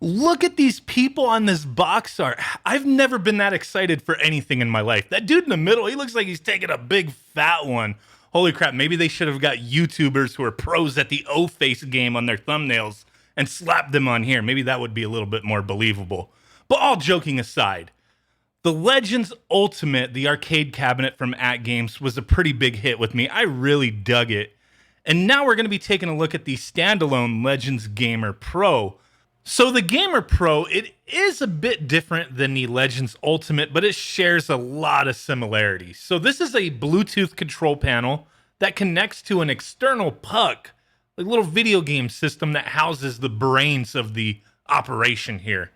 Look at these people on this box art. I've never been that excited for anything in my life. That dude in the middle, he looks like he's taking a big fat one. Holy crap, maybe they should have got YouTubers who are pros at the O-Face game on their thumbnails and slapped them on here. Maybe that would be a little bit more believable. But all joking aside, the Legends Ultimate, the arcade cabinet from AtGames, was a pretty big hit with me. I really dug it. And now we're going to be taking a look at the standalone Legends Gamer Pro. So the Gamer Pro, it is a bit different than the Legends Ultimate, but it shares a lot of similarities. So this is a Bluetooth control panel that connects to an external puck, a little video game system that houses the brains of the operation here.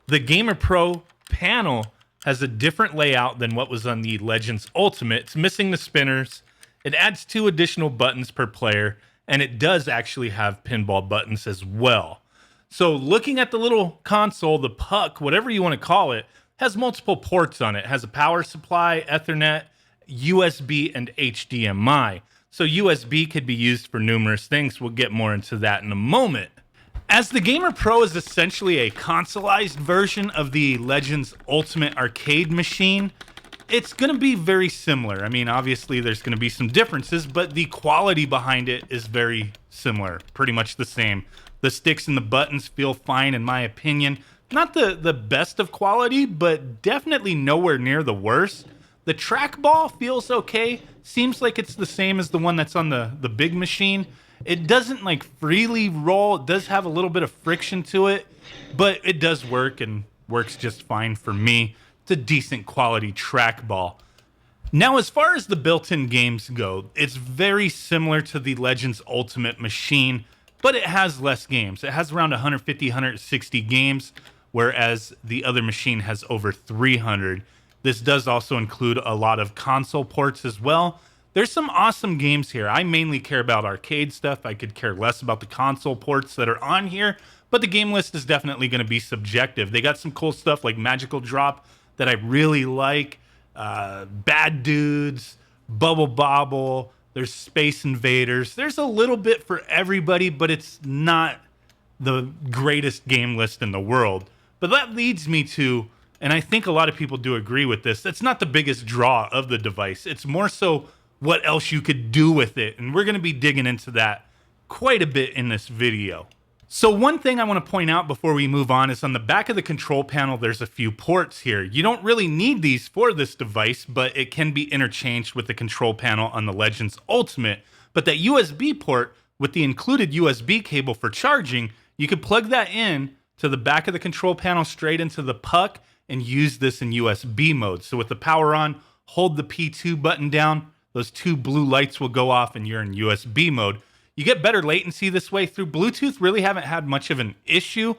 The Gamer Pro panel has a different layout than what was on the Legends Ultimate. It's missing the spinners. It adds 2 additional buttons per player, and it does actually have pinball buttons as well. So looking at the little console, the puck, whatever you want to call it, has multiple ports on it. It has a power supply, Ethernet, USB, and HDMI. So USB could be used for numerous things. We'll get more into that in a moment. As the Gamer Pro is essentially a consoleized version of the Legends Ultimate arcade machine, it's going to be very similar. I mean, obviously there's going to be some differences, but the quality behind it is very similar, pretty much the same. The sticks and the buttons feel fine in my opinion. Not the best of quality, but definitely nowhere near the worst. The trackball feels okay. Seems like it's the same as the one that's on the big machine. It doesn't like freely roll. It does have a little bit of friction to it, but it does work and works just fine for me. It's a decent quality trackball. Now, as far as the built-in games go, it's very similar to the Legends Ultimate machine, but it has less games. It has around 150, 160 games, whereas the other machine has over 300. This does also include a lot of console ports as well. There's some awesome games here. I mainly care about arcade stuff. I could care less about the console ports that are on here, but the game list is definitely going to be subjective. They got some cool stuff like Magical Drop that I really like, Bad Dudes, Bubble Bobble, there's Space Invaders. There's a little bit for everybody, but it's not the greatest game list in the world. But that leads me to, and I think a lot of people do agree with this, that's not the biggest draw of the device. It's more so what else you could do with it. And we're going to be digging into that quite a bit in this video. So one thing I want to point out before we move on is on the back of the control panel, there's a few ports here. You don't really need these for this device, but it can be interchanged with the control panel on the Legends Ultimate. But that USB port with the included USB cable for charging, you could plug that in to the back of the control panel straight into the puck and use this in USB mode. So with the power on, hold the P2 button down, those 2 blue lights will go off and you're in USB mode. You get better latency this way. Through Bluetooth, really haven't had much of an issue.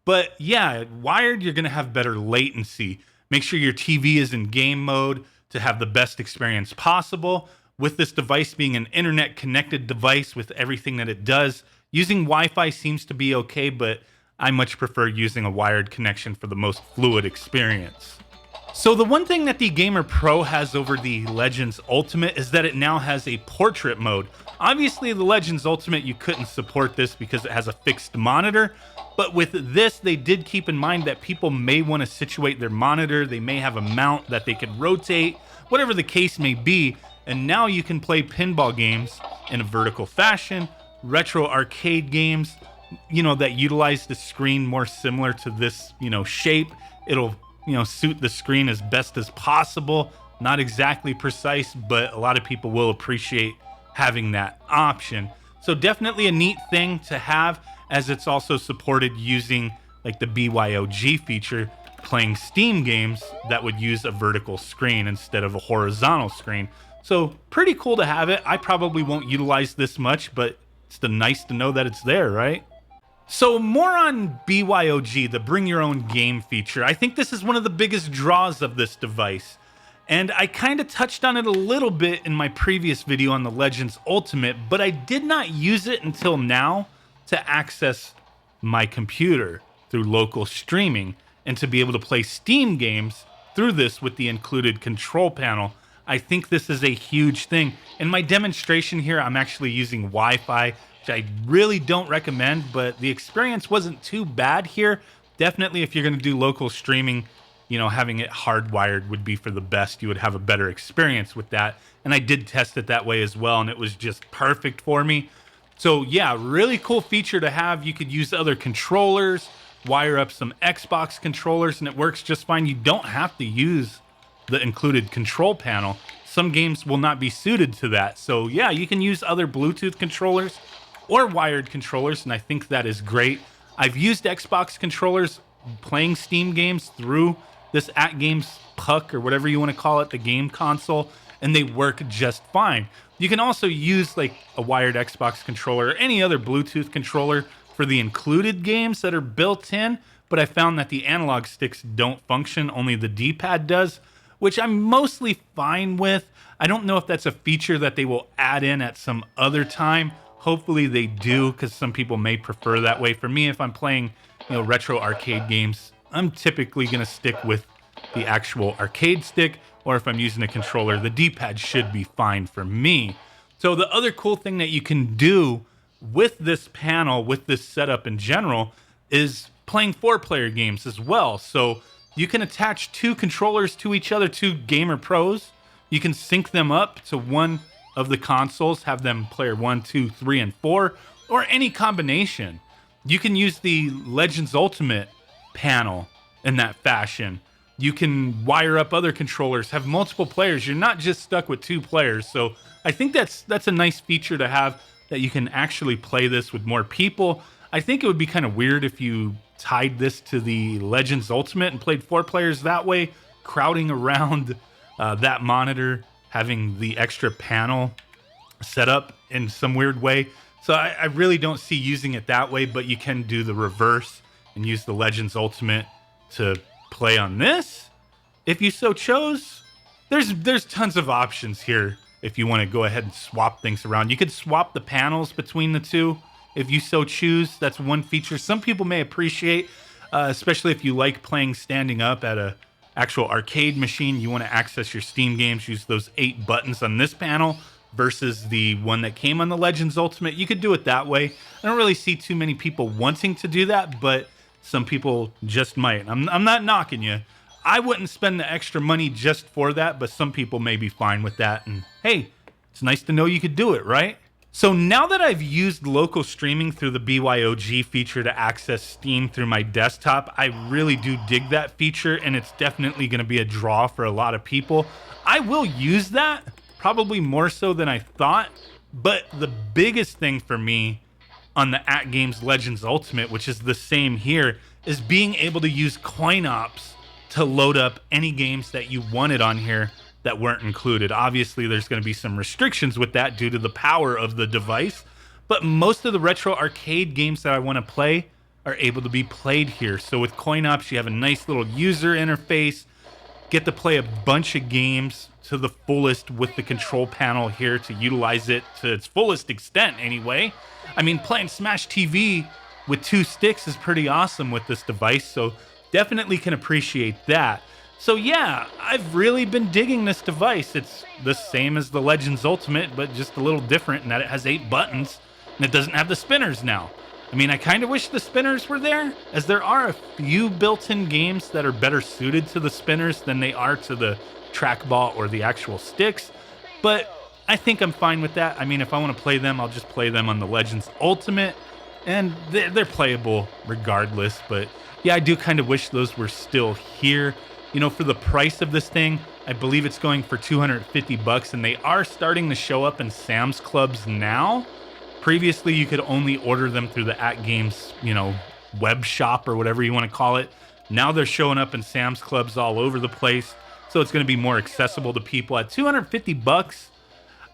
But yeah, wired, you're going to have better latency. Make sure your TV is in game mode to have the best experience possible. With this device being an internet connected device with everything that it does, using Wi-Fi seems to be okay, but I much prefer using a wired connection for the most fluid experience. So the one thing that the Gamer Pro has over the Legends Ultimate is that it now has a portrait mode. Obviously, the Legends Ultimate, you couldn't support this because it has a fixed monitor, but with this, they did keep in mind that people may want to situate their monitor, they may have a mount that they could rotate, whatever the case may be, and now you can play pinball games in a vertical fashion, retro arcade games, that utilize the screen more similar to this, shape. It'll suit the screen as best as possible. Not exactly precise, but a lot of people will appreciate having that option. So definitely a neat thing to have, as it's also supported using like the BYOG feature, playing Steam games that would use a vertical screen instead of a horizontal screen. So pretty cool to have it. I probably won't utilize this much, but it's nice to know that it's there, right? So more on BYOG, the bring your own game feature. I think this is one of the biggest draws of this device. And I kind of touched on it a little bit in my previous video on the Legends Ultimate, but I did not use it until now to access my computer through local streaming and to be able to play Steam games through this with the included control panel. I think this is a huge thing. In my demonstration here, I'm actually using Wi-Fi, which I really don't recommend, but the experience wasn't too bad here. definitely if you're going to do local streaming, you know, having it hardwired would be for the best. You would have a better experience with that. And I did test it that way as well, and it was just perfect for me. So yeah, really cool feature to have. You could use other controllers, wire up some Xbox controllers, and it works just fine. You don't have to use the included control panel. Some games will not be suited to that. So yeah, you can use other Bluetooth controllers or wired controllers, and I think that is great. I've used Xbox controllers playing Steam games through this AtGames Puck or whatever you want to call it, the game console, and they work just fine. You can also use like a wired Xbox controller or any other Bluetooth controller for the included games that are built in, but I found that the analog sticks don't function, only the D-pad does, which I'm mostly fine with. I don't know if that's a feature that they will add in at some other time. Hopefully they do, because some people may prefer that way. For me, if I'm playing, you know, retro arcade games, I'm typically going to stick with the actual arcade stick, or if I'm using a controller, the D-pad should be fine for me. So the other cool thing that you can do with this panel, with this setup in general, is playing 4-player games as well. So you can attach 2 controllers to each other, 2 Gamer Pros. You can sync them up to one of the consoles, have them player 1, 2, 3, and 4, or any combination. You can use the Legends Ultimate panel in that fashion. You can wire up other controllers, have multiple players. You're not just stuck with 2 players. So I think that's a nice feature to have, that you can actually play this with more people. I think it would be kind of weird if you tied this to the Legends Ultimate and played 4 players that way, crowding around that monitor, having the extra panel set up in some weird way. So I really don't see using it that way, but you can do the reverse and use the Legends Ultimate to play on this if you so chose. There's tons of options here if you want to go ahead and swap things around. You could swap the panels between the two if you so choose. That's one feature some people may appreciate, especially if you like playing standing up at a actual arcade machine. You want to access your Steam games, use those 8 buttons on this panel versus the one that came on the Legends Ultimate. You could do it that way. I don't really see too many people wanting to do that, but some people just might. I'm not knocking you. I wouldn't spend the extra money just for that, but some people may be fine with that. And hey, it's nice to know you could do it, right? So now that I've used local streaming through the BYOG feature to access Steam through my desktop, I really do dig that feature, and it's definitely going to be a draw for a lot of people. I will use that, probably more so than I thought, but the biggest thing for me on the AtGames Legends Ultimate, which is the same here, is being able to use coin ops to load up any games that you wanted on here that weren't included. Obviously, there's going to be some restrictions with that due to the power of the device, but most of the retro arcade games that I want to play are able to be played here. So with coin ops, you have a nice little user interface, get to play a bunch of games to the fullest with the control panel here to utilize it to its fullest extent anyway. I mean, playing Smash TV with 2 sticks is pretty awesome with this device, so definitely can appreciate that. So yeah, I've really been digging this device. It's the same as the Legends Ultimate, but just a little different in that it has 8 buttons and it doesn't have the spinners now. I mean, I kind of wish the spinners were there, as there are a few built-in games that are better suited to the spinners than they are to the trackball or the actual sticks, but I think I'm fine with that. I mean, if I want to play them, I'll just play them on the Legends Ultimate, and they're playable regardless. But yeah, I do kind of wish those were still here. You know, for the price of this thing, I believe it's going for $250, and they are starting to show up in Sam's Clubs now. Previously, you could only order them through the AtGames, you know, web shop or whatever you want to call it. Now they're showing up in Sam's Clubs all over the place, so it's going to be more accessible to people. At $250,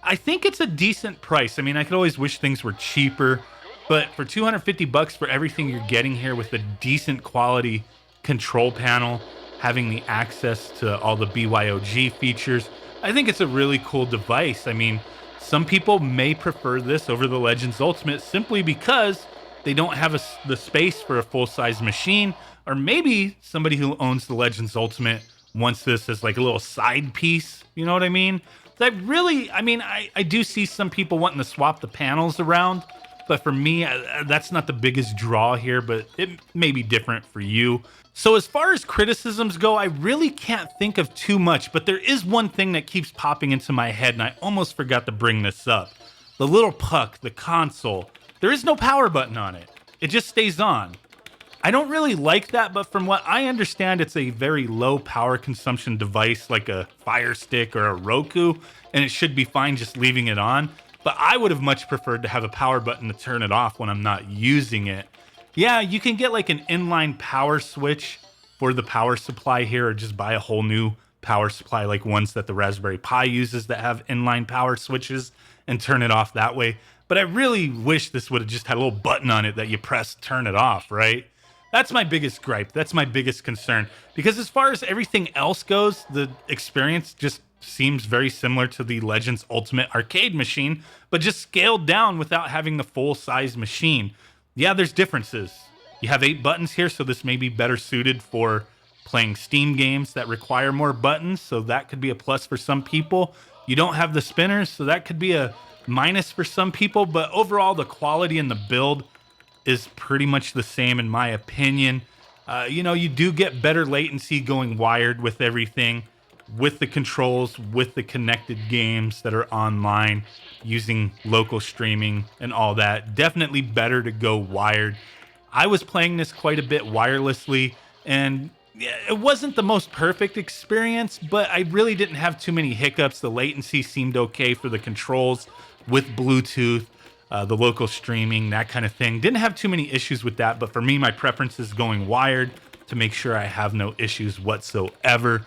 I think it's a decent price. I mean, I could always wish things were cheaper, but for $250 for everything you're getting here with a decent quality control panel, having the access to all the BYOG features, I think it's a really cool device. I mean, some people may prefer this over the Legends Ultimate simply because they don't have the space for a full-size machine, or maybe somebody who owns the Legends Ultimate wants this as like a little side piece, you know what I mean? I do see some people wanting to swap the panels around But for me, that's not the biggest draw here, but it may be different for you. So as far as criticisms go, I really can't think of too much, but there is one thing that keeps popping into my head, and I almost forgot to bring this up. The little puck, the console, there is no power button on it. It just stays on. I don't really like that, but from what I understand, it's a very low power consumption device like a Fire Stick or a Roku, and it should be fine just leaving it on. But I would have much preferred to have a power button to turn it off when I'm not using it. Yeah, you can get like an inline power switch for the power supply here, or just buy a whole new power supply like ones that the Raspberry Pi uses that have inline power switches, and turn it off that way. But I really wish this would have just had a little button on it that you press, turn it off, right? That's my biggest gripe. That's my biggest concern. Because as far as everything else goes, the experience just seems very similar to the Legends Ultimate arcade machine, but just scaled down without having the full-size machine. Yeah, there's differences. You have 8 buttons here, so this may be better suited for playing Steam games that require more buttons, so that could be a plus for some people. You don't have the spinners, so that could be a minus for some people, but overall, the quality and the build is pretty much the same in my opinion. You know, you do get better latency going wired with everything, with the controls, with the connected games that are online, using local streaming and all that. Definitely better to go wired. I was playing this quite a bit wirelessly, and it wasn't the most perfect experience, but I really didn't have too many hiccups. The latency seemed okay for the controls with Bluetooth. The local streaming, that kind of thing. Didn't have too many issues with that, but for me, my preference is going wired to make sure I have no issues whatsoever.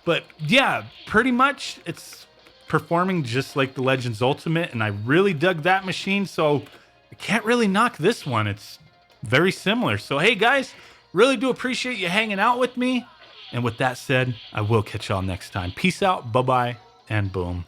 But yeah, pretty much it's performing just like the Legends Ultimate, and I really dug that machine, so I can't really knock this one. It's very similar. So hey guys, really do appreciate you hanging out with me. And with that said, I will catch y'all next time. Peace out, bye-bye, and boom.